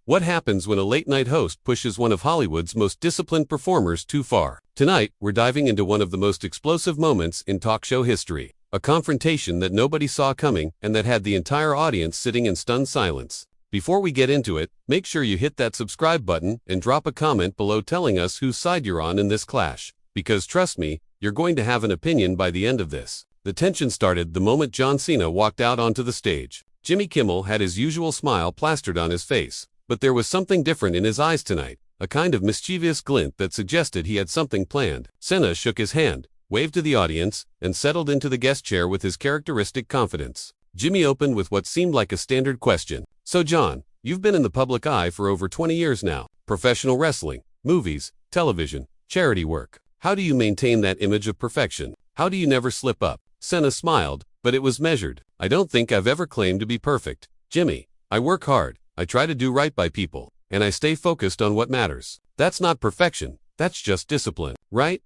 What happens when a late-night host pushes one of Hollywood's most disciplined performers too far? Tonight, we're diving into one of the most explosive moments in talk show history. A confrontation that nobody saw coming and that had the entire audience sitting in stunned silence. Before we get into it, make sure you hit that subscribe button and drop a comment below telling us whose side you're on in this clash. Because trust me, you're going to have an opinion by the end of this. The tension started the moment John Cena walked out onto the stage. Jimmy Kimmel had his usual smile plastered on his face. But there was something different in his eyes tonight, a kind of mischievous glint that suggested he had something planned. Cena shook his hand, waved to the audience, and settled into the guest chair with his characteristic confidence. Jimmy opened with what seemed like a standard question. So John, you've been in the public eye for over 20 years now. Professional wrestling, movies, television, charity work. How do you maintain that image of perfection? How do you never slip up? Cena smiled, but it was measured. I don't think I've ever claimed to be perfect, Jimmy. I work hard. I try to do right by people, and I stay focused on what matters. That's not perfection, that's just discipline. Right,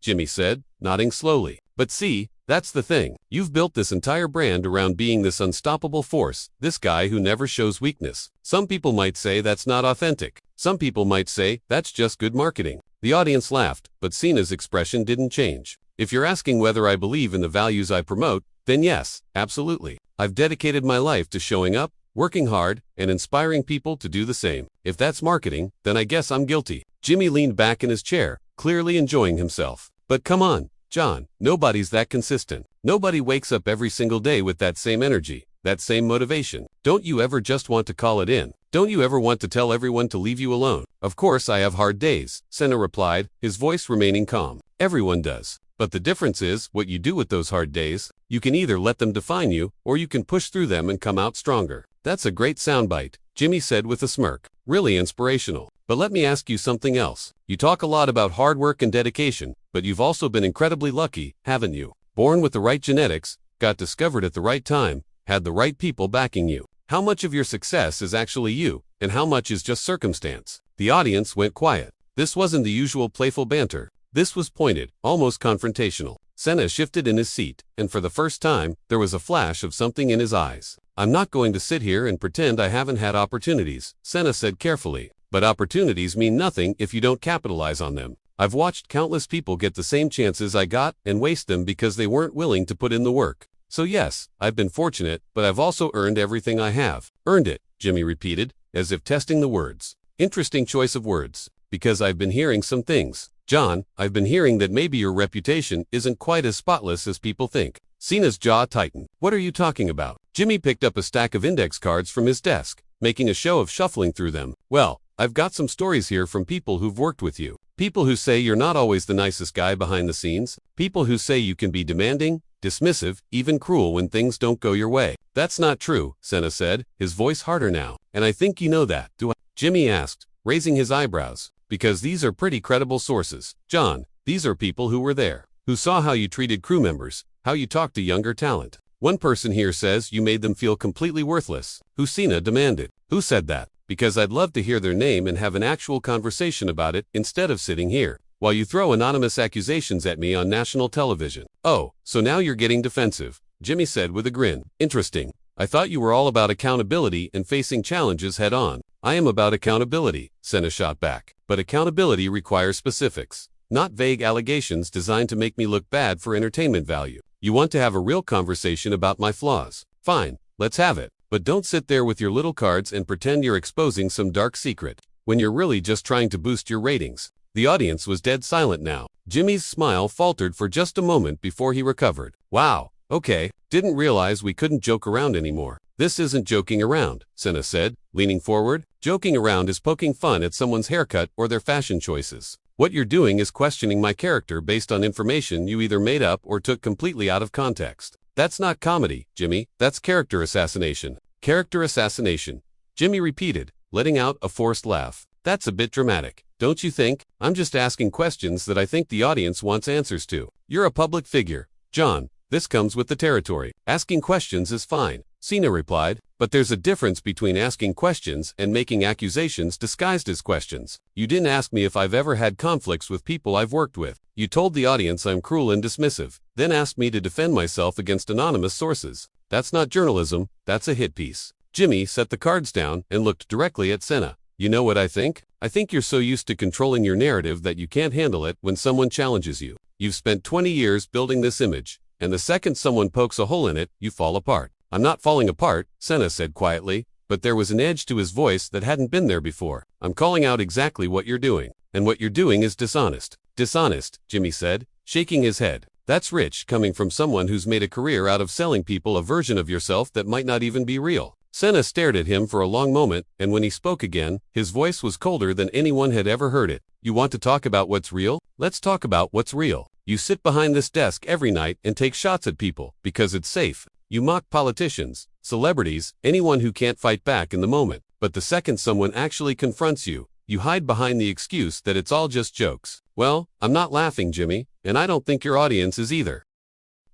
Jimmy said, nodding slowly. But see, that's the thing. You've built this entire brand around being this unstoppable force, this guy who never shows weakness. Some people might say that's not authentic. Some people might say that's just good marketing. The audience laughed, but Cena's expression didn't change. If you're asking whether I believe in the values I promote, then yes, absolutely. I've dedicated my life to showing up, working hard, and inspiring people to do the same. If that's marketing, then I guess I'm guilty. Jimmy leaned back in his chair, clearly enjoying himself. But come on, John, nobody's that consistent. Nobody wakes up every single day with that same energy, that same motivation. Don't you ever just want to call it in? Don't you ever want to tell everyone to leave you alone? Of course I have hard days, Cena replied, his voice remaining calm. Everyone does. But the difference is what you do with those hard days. You can either let them define you, or you can push through them and come out stronger. That's a great soundbite, Jimmy said with a smirk. Really inspirational. But let me ask you something else. You talk a lot about hard work and dedication, but you've also been incredibly lucky, haven't you? Born with the right genetics, got discovered at the right time, had the right people backing you. How much of your success is actually you, and how much is just circumstance? The audience went quiet. This wasn't the usual playful banter. This was pointed, almost confrontational. Cena shifted in his seat, and for the first time, there was a flash of something in his eyes. I'm not going to sit here and pretend I haven't had opportunities, Cena said carefully. But opportunities mean nothing if you don't capitalize on them. I've watched countless people get the same chances I got and waste them because they weren't willing to put in the work. So yes, I've been fortunate, but I've also earned everything I have. Earned it, Jimmy repeated, as if testing the words. Interesting choice of words. Because I've been hearing some things. John, I've been hearing that maybe your reputation isn't quite as spotless as people think. Cena's jaw tightened. What are you talking about? Jimmy picked up a stack of index cards from his desk, making a show of shuffling through them. Well, I've got some stories here from people who've worked with you. People who say you're not always the nicest guy behind the scenes. People who say you can be demanding, dismissive, even cruel when things don't go your way. That's not true, Cena said, his voice harder now. And I think you know that, do I? Jimmy asked, raising his eyebrows. Because these are pretty credible sources. John, these are people who were there, who saw how you treated crew members, how you talked to younger talent. One person here says you made them feel completely worthless. Who? Cena demanded. Who said that? Because I'd love to hear their name and have an actual conversation about it instead of sitting here while you throw anonymous accusations at me on national television. Oh, so now you're getting defensive, Jimmy said with a grin. Interesting. I thought you were all about accountability and facing challenges head on. I am about accountability, Cena shot back. But accountability requires specifics, not vague allegations designed to make me look bad for entertainment value. You want to have a real conversation about my flaws? Fine, let's have it. But don't sit there with your little cards and pretend you're exposing some dark secret, when you're really just trying to boost your ratings. The audience was dead silent now. Jimmy's smile faltered for just a moment before he recovered. Wow, okay, didn't realize we couldn't joke around anymore. This isn't joking around, Cena said, leaning forward. Joking around is poking fun at someone's haircut or their fashion choices. What you're doing is questioning my character based on information you either made up or took completely out of context. That's not comedy, Jimmy. That's character assassination. Character assassination, Jimmy repeated, letting out a forced laugh. That's a bit dramatic, don't you think? I'm just asking questions that I think the audience wants answers to. You're a public figure, John. This comes with the territory. Asking questions is fine, Cena replied, but there's a difference between asking questions and making accusations disguised as questions. You didn't ask me if I've ever had conflicts with people I've worked with. You told the audience I'm cruel and dismissive, then asked me to defend myself against anonymous sources. That's not journalism, that's a hit piece. Jimmy set the cards down and looked directly at Cena. You know what I think? I think you're so used to controlling your narrative that you can't handle it when someone challenges you. You've spent 20 years building this image, and the second someone pokes a hole in it, you fall apart. I'm not falling apart, Cena said quietly, but there was an edge to his voice that hadn't been there before. I'm calling out exactly what you're doing, and what you're doing is dishonest. Dishonest, Jimmy said, shaking his head. That's rich coming from someone who's made a career out of selling people a version of yourself that might not even be real. Cena stared at him for a long moment, and when he spoke again, his voice was colder than anyone had ever heard it. You want to talk about what's real? Let's talk about what's real. You sit behind this desk every night and take shots at people because it's safe. You mock politicians, celebrities, anyone who can't fight back in the moment. But the second someone actually confronts you, you hide behind the excuse that it's all just jokes. Well, I'm not laughing, Jimmy, and I don't think your audience is either.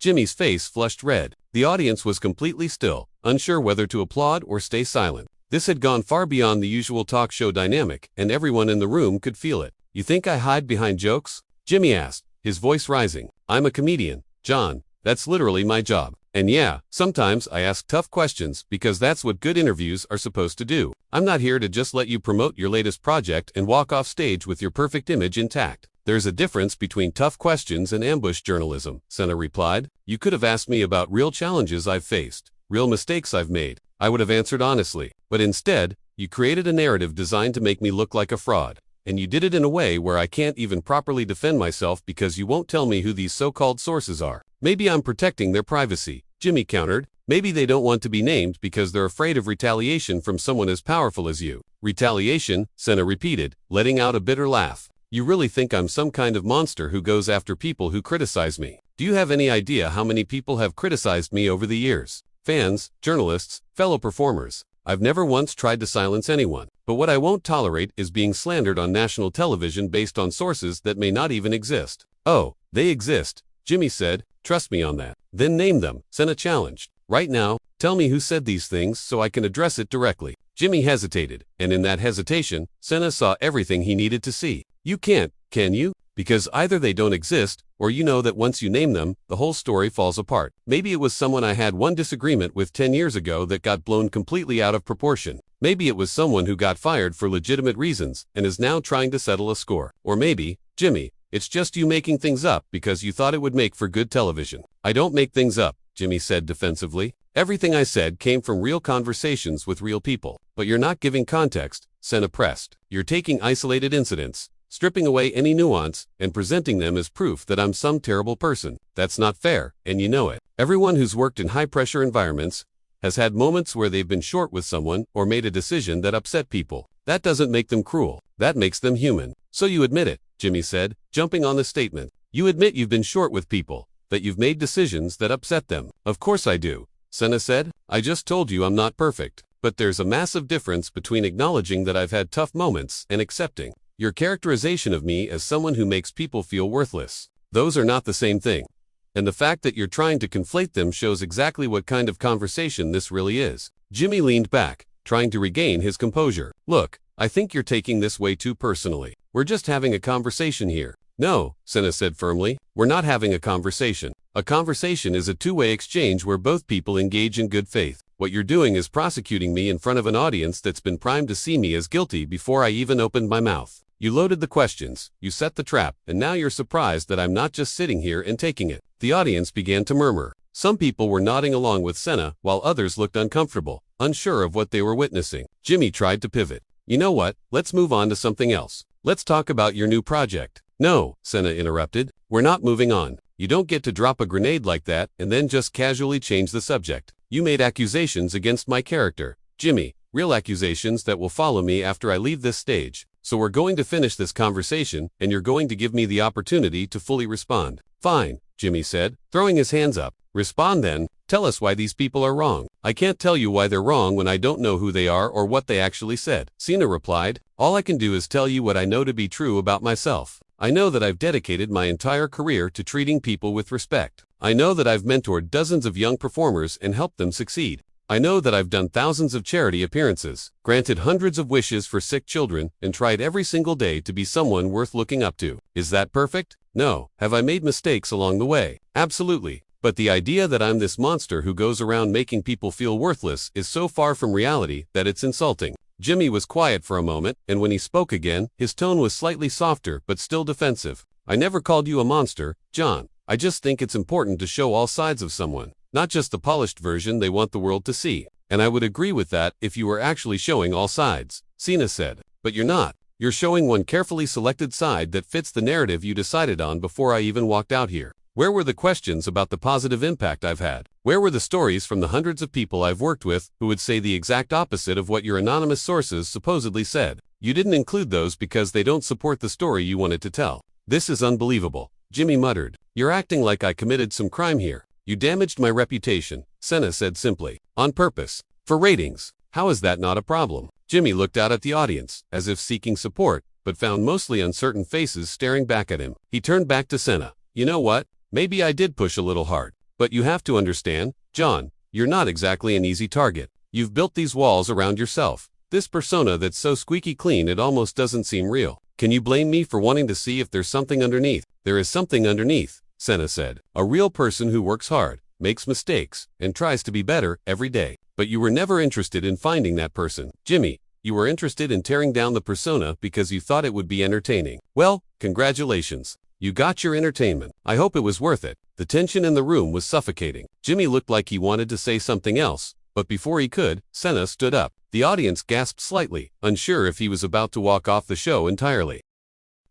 Jimmy's face flushed red. The audience was completely still, unsure whether to applaud or stay silent. This had gone far beyond the usual talk show dynamic, and everyone in the room could feel it. You think I hide behind jokes? Jimmy asked, his voice rising. I'm a comedian, John. That's literally my job. And yeah, sometimes I ask tough questions because that's what good interviews are supposed to do. I'm not here to just let you promote your latest project and walk off stage with your perfect image intact. There's a difference between tough questions and ambush journalism, Cena replied. You could have asked me about real challenges I've faced, real mistakes I've made. I would have answered honestly. But instead, you created a narrative designed to make me look like a fraud. And you did it in a way where I can't even properly defend myself because you won't tell me who these so-called sources are. Maybe I'm protecting their privacy, Jimmy countered. Maybe they don't want to be named because they're afraid of retaliation from someone as powerful as you. Retaliation, Cena repeated, letting out a bitter laugh. You really think I'm some kind of monster who goes after people who criticize me? Do you have any idea how many people have criticized me over the years? Fans, journalists, fellow performers. I've never once tried to silence anyone. But what I won't tolerate is being slandered on national television based on sources that may not even exist. Oh, they exist, Jimmy said. Trust me on that. Then name them, Cena challenged. Right now, tell me who said these things so I can address it directly. Jimmy hesitated, and in that hesitation, Cena saw everything he needed to see. You can't, can you? Because either they don't exist, or you know that once you name them, the whole story falls apart. Maybe it was someone I had one disagreement with 10 years ago that got blown completely out of proportion. Maybe it was someone who got fired for legitimate reasons and is now trying to settle a score. Or maybe, Jimmy, it's just you making things up because you thought it would make for good television. I don't make things up, Jimmy said defensively. Everything I said came from real conversations with real people. But you're not giving context, Cena pressed. You're taking isolated incidents, stripping away any nuance, and presenting them as proof that I'm some terrible person. That's not fair, and you know it. Everyone who's worked in high-pressure environments has had moments where they've been short with someone or made a decision that upset people. That doesn't make them cruel. That makes them human. So you admit it, Jimmy said, jumping on the statement. You admit you've been short with people, that you've made decisions that upset them. Of course I do, Cena said. I just told you I'm not perfect. But there's a massive difference between acknowledging that I've had tough moments and accepting your characterization of me as someone who makes people feel worthless. Those are not the same thing. And the fact that you're trying to conflate them shows exactly what kind of conversation this really is. Jimmy leaned back, trying to regain his composure. Look, I think you're taking this way too personally. We're just having a conversation here. No, Cena said firmly. We're not having a conversation. A conversation is a two-way exchange where both people engage in good faith. What you're doing is prosecuting me in front of an audience that's been primed to see me as guilty before I even opened my mouth. You loaded the questions, you set the trap, and now you're surprised that I'm not just sitting here and taking it. The audience began to murmur. Some people were nodding along with Cena, while others looked uncomfortable, unsure of what they were witnessing. Jimmy tried to pivot. You know what? Let's move on to something else. Let's talk about your new project. No, Cena interrupted. We're not moving on. You don't get to drop a grenade like that and then just casually change the subject. You made accusations against my character, Jimmy, real accusations that will follow me after I leave this stage. So we're going to finish this conversation, and you're going to give me the opportunity to fully respond. Fine, Jimmy said, throwing his hands up. Respond then. Tell us why these people are wrong. I can't tell you why they're wrong when I don't know who they are or what they actually said. Cena replied, all I can do is tell you what I know to be true about myself. I know that I've dedicated my entire career to treating people with respect. I know that I've mentored dozens of young performers and helped them succeed. I know that I've done thousands of charity appearances, granted hundreds of wishes for sick children, and tried every single day to be someone worth looking up to. Is that perfect? No. Have I made mistakes along the way? Absolutely. But the idea that I'm this monster who goes around making people feel worthless is so far from reality that it's insulting. Jimmy was quiet for a moment, and when he spoke again, his tone was slightly softer but still defensive. I never called you a monster, John. I just think it's important to show all sides of someone, not just the polished version they want the world to see. And I would agree with that if you were actually showing all sides, Cena said. But you're not. You're showing one carefully selected side that fits the narrative you decided on before I even walked out here. Where were the questions about the positive impact I've had? Where were the stories from the hundreds of people I've worked with who would say the exact opposite of what your anonymous sources supposedly said? You didn't include those because they don't support the story you wanted to tell. This is unbelievable, Jimmy muttered. You're acting like I committed some crime here. You damaged my reputation, Cena said simply. On purpose. For ratings. How is that not a problem? Jimmy looked out at the audience, as if seeking support, but found mostly uncertain faces staring back at him. He turned back to Cena. You know what? Maybe I did push a little hard. But you have to understand, John, you're not exactly an easy target. You've built these walls around yourself. This persona that's so squeaky clean it almost doesn't seem real. Can you blame me for wanting to see if there's something underneath? There is something underneath, Cena said. A real person who works hard, makes mistakes, and tries to be better every day. But you were never interested in finding that person. Jimmy, you were interested in tearing down the persona because you thought it would be entertaining. Well, congratulations. You got your entertainment. I hope it was worth it. The tension in the room was suffocating. Jimmy looked like he wanted to say something else, but before he could, Cena stood up. The audience gasped slightly, unsure if he was about to walk off the show entirely.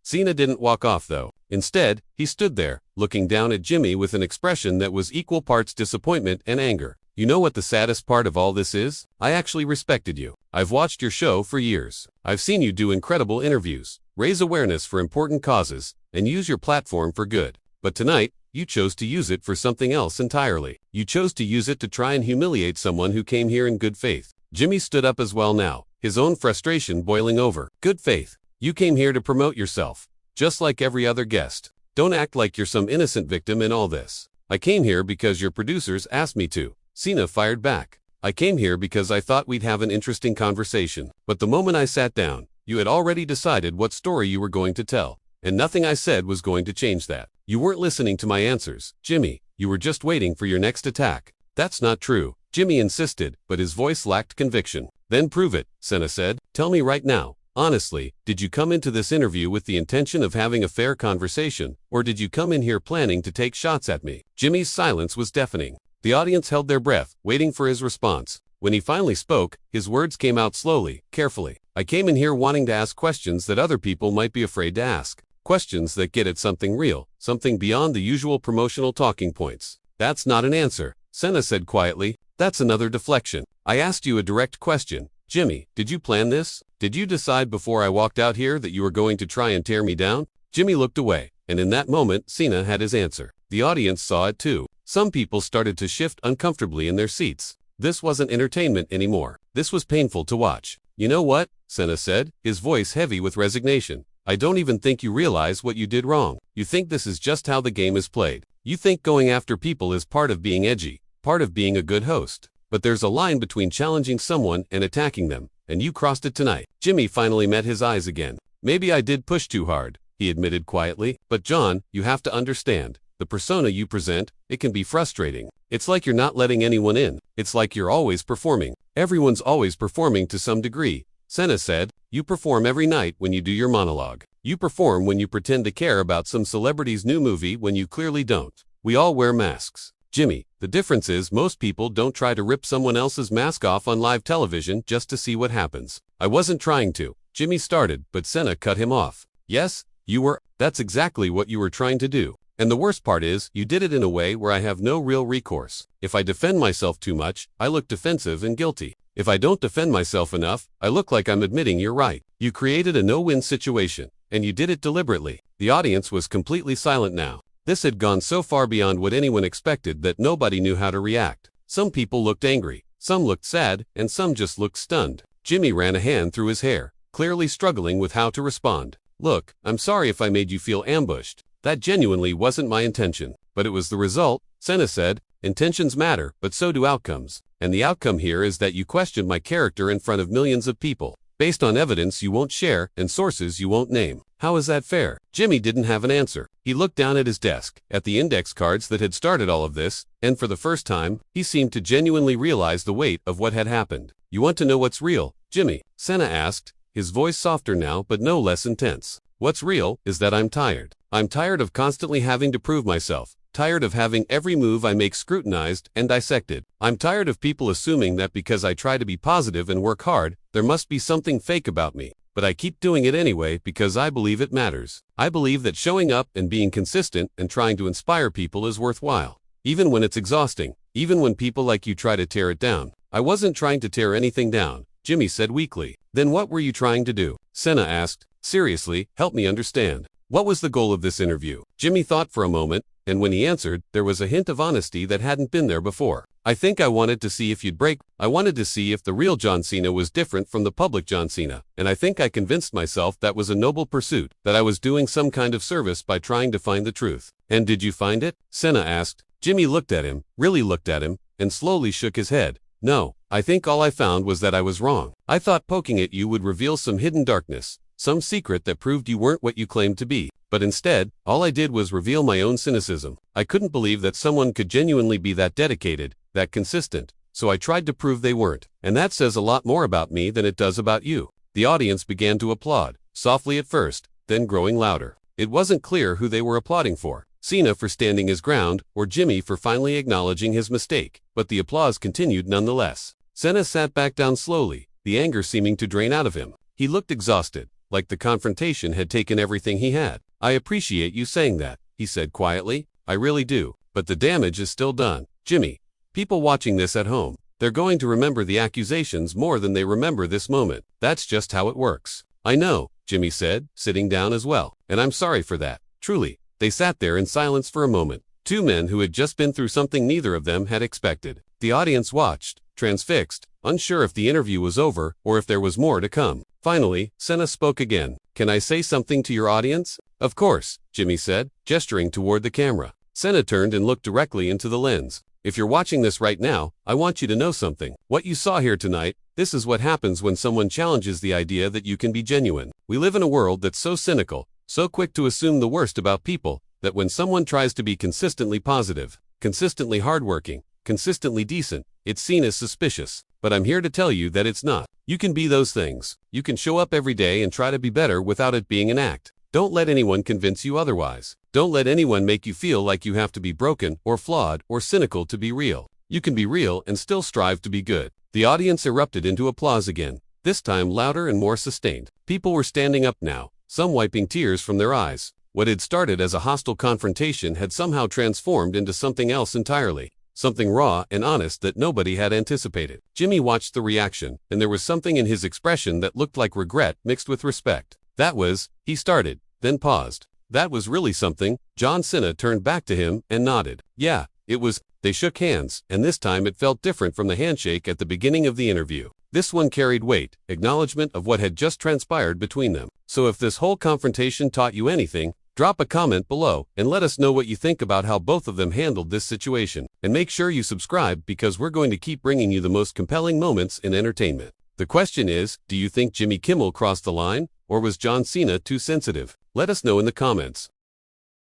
Cena didn't walk off though. Instead, he stood there, looking down at Jimmy with an expression that was equal parts disappointment and anger. You know what the saddest part of all this is? I actually respected you. I've watched your show for years. I've seen you do incredible interviews, raise awareness for important causes, and use your platform for good. But tonight, you chose to use it for something else entirely. You chose to use it to try and humiliate someone who came here in good faith. Jimmy stood up as well now, his own frustration boiling over. Good faith. You came here to promote yourself, just like every other guest. Don't act like you're some innocent victim in all this. I came here because your producers asked me to. Cena fired back. I came here because I thought we'd have an interesting conversation. But the moment I sat down, you had already decided what story you were going to tell. And nothing I said was going to change that. You weren't listening to my answers, Jimmy. You were just waiting for your next attack. That's not true, Jimmy insisted, but his voice lacked conviction. Then prove it, Cena said. Tell me right now. Honestly, did you come into this interview with the intention of having a fair conversation, or did you come in here planning to take shots at me? Jimmy's silence was deafening. The audience held their breath, waiting for his response. When he finally spoke, his words came out slowly, carefully. I came in here wanting to ask questions that other people might be afraid to ask. Questions that get at something real, something beyond the usual promotional talking points. That's not an answer, Cena said quietly. That's another deflection. I asked you a direct question. Jimmy, did you plan this? Did you decide before I walked out here that you were going to try and tear me down? Jimmy looked away, and in that moment, Cena had his answer. The audience saw it too. Some people started to shift uncomfortably in their seats. This wasn't entertainment anymore. This was painful to watch. You know what? Cena said, his voice heavy with resignation. I don't even think you realize what you did wrong. You think this is just how the game is played. You think going after people is part of being edgy, part of being a good host. But there's a line between challenging someone and attacking them, and you crossed it tonight. Jimmy finally met his eyes again. Maybe I did push too hard, he admitted quietly. But John, you have to understand. The persona you present, it can be frustrating. It's like you're not letting anyone in. It's like you're always performing. Everyone's always performing to some degree. Cena said, you perform every night when you do your monologue. You perform when you pretend to care about some celebrity's new movie when you clearly don't. We all wear masks. Jimmy, the difference is most people don't try to rip someone else's mask off on live television just to see what happens. I wasn't trying to. Jimmy started, but Cena cut him off. Yes, you were. That's exactly what you were trying to do. And the worst part is, you did it in a way where I have no real recourse. If I defend myself too much, I look defensive and guilty. If I don't defend myself enough, I look like I'm admitting you're right. You created a no-win situation, and you did it deliberately. The audience was completely silent now. This had gone so far beyond what anyone expected that nobody knew how to react. Some people looked angry, some looked sad, and some just looked stunned. Jimmy ran a hand through his hair, clearly struggling with how to respond. Look, I'm sorry if I made you feel ambushed. That genuinely wasn't my intention, but it was the result, Cena said. Intentions matter, but so do outcomes. And the outcome here is that you questioned my character in front of millions of people. based on evidence you won't share and sources you won't name. How is that fair? Jimmy didn't have an answer. He looked down at his desk, at the index cards that had started all of this, and for the first time, he seemed to genuinely realize the weight of what had happened. You want to know what's real, Jimmy? Cena asked, his voice softer now but no less intense. What's real is that I'm tired. I'm tired of constantly having to prove myself. Tired of having every move I make scrutinized and dissected. I'm tired of people assuming that because I try to be positive and work hard, there must be something fake about me. But I keep doing it anyway because I believe it matters. I believe that showing up and being consistent and trying to inspire people is worthwhile. Even when it's exhausting. Even when people like you try to tear it down. I wasn't trying to tear anything down, Jimmy said weakly. Then what were you trying to do? Cena asked. Seriously, help me understand. What was the goal of this interview? Jimmy thought for a moment, and when he answered, there was a hint of honesty that hadn't been there before. I think I wanted to see if you'd break. I wanted to see if the real John Cena was different from the public John Cena, and I think I convinced myself that was a noble pursuit, that I was doing some kind of service by trying to find the truth. And did you find it? Cena asked. Jimmy looked at him, really looked at him, and slowly shook his head. No, I think all I found was that I was wrong. I thought poking at you would reveal some hidden darkness, some secret that proved you weren't what you claimed to be. But instead, all I did was reveal my own cynicism. I couldn't believe that someone could genuinely be that dedicated, that consistent, so I tried to prove they weren't. And that says a lot more about me than it does about you. The audience began to applaud, softly at first, then growing louder. It wasn't clear who they were applauding for. Cena for standing his ground, or Jimmy for finally acknowledging his mistake. But the applause continued nonetheless. Cena sat back down slowly, the anger seeming to drain out of him. He looked exhausted, like the confrontation had taken everything he had. I appreciate you saying that, he said quietly. I really do. But the damage is still done. Jimmy, people watching this at home, they're going to remember the accusations more than they remember this moment. That's just how it works. I know, Jimmy said, sitting down as well. And I'm sorry for that. Truly. They sat there in silence for a moment. Two men who had just been through something neither of them had expected. The audience watched, transfixed, unsure if the interview was over or if there was more to come. Finally, Cena spoke again. Can I say something to your audience? Of course, Jimmy said, gesturing toward the camera. Cena turned and looked directly into the lens. If you're watching this right now, I want you to know something. What you saw here tonight, this is what happens when someone challenges the idea that you can be genuine. We live in a world that's so cynical, so quick to assume the worst about people, that when someone tries to be consistently positive, consistently hardworking, consistently decent, it's seen as suspicious. But I'm here to tell you that it's not. You can be those things. You can show up every day and try to be better without it being an act. Don't let anyone convince you otherwise. Don't let anyone make you feel like you have to be broken or flawed or cynical to be real. You can be real and still strive to be good. The audience erupted into applause again, this time louder and more sustained. People were standing up now, some wiping tears from their eyes. What had started as a hostile confrontation had somehow transformed into something else entirely. Something raw and honest that nobody had anticipated. Jimmy watched the reaction, and there was something in his expression that looked like regret mixed with respect. That was, he started, then paused. That was really something. John Cena turned back to him and nodded. Yeah, it was. They shook hands, and this time it felt different from the handshake at the beginning of the interview. This one carried weight, acknowledgement of what had just transpired between them. So if this whole confrontation taught you anything, drop a comment below and let us know what you think about how both of them handled this situation. And make sure you subscribe because we're going to keep bringing you the most compelling moments in entertainment. The question is, do you think Jimmy Kimmel crossed the line, or was John Cena too sensitive? Let us know in the comments.